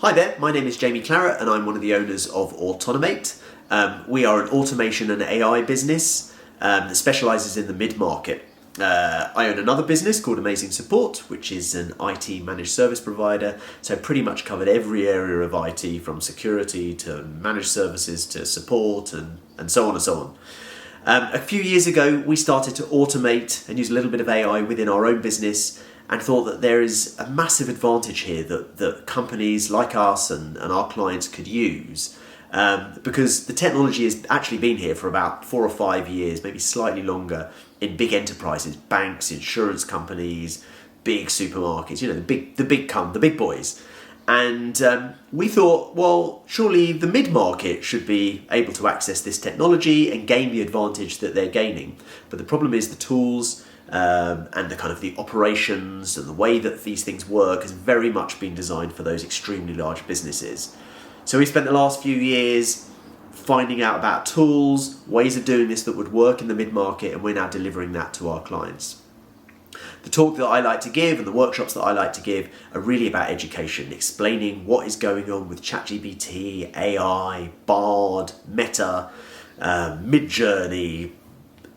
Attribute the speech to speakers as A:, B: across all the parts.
A: Hi there, my name is Jamie Claret and I'm one of the owners of Autonomate. We are an automation and AI business that specialises in the mid-market. I own another business called Amazing Support, which is an IT managed service provider, so pretty much covered every area of IT, from security to managed services to support and so on and so on. A few years ago we started to automate and use a little bit of AI within our own business, and thought that there is a massive advantage here that companies like us and our clients could use, because the technology has actually been here for about 4 or 5 years, maybe slightly longer, in big enterprises, banks, insurance companies, big supermarkets, the big boys. And we thought, well, surely the mid-market should be able to access this technology and gain the advantage that they're gaining. But the problem is the tools and the operations and the way that these things work has very much been designed for those extremely large businesses. So we spent the last few years finding out about tools, ways of doing this that would work in the mid-market, and we're now delivering that to our clients. The talk that I like to give and the workshops that I like to give are really about education, explaining what is going on with ChatGPT, AI, Bard, Meta, Midjourney,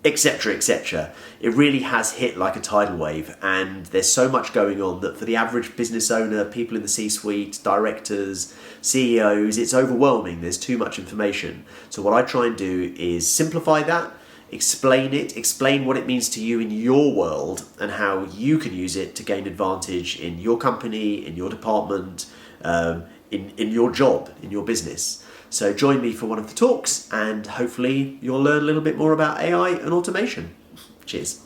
A: etc., etc. It really has hit like a tidal wave, and there's so much going on that for the average business owner, people in the C-suite, directors, CEOs, it's overwhelming. There's too much information. So what I try and do is simplify that, explain what it means to you in your world and how you can use it to gain advantage in your company, in your department, in your job, in your business. So join me for one of the talks and hopefully you'll learn a little bit more about AI and automation. Cheers.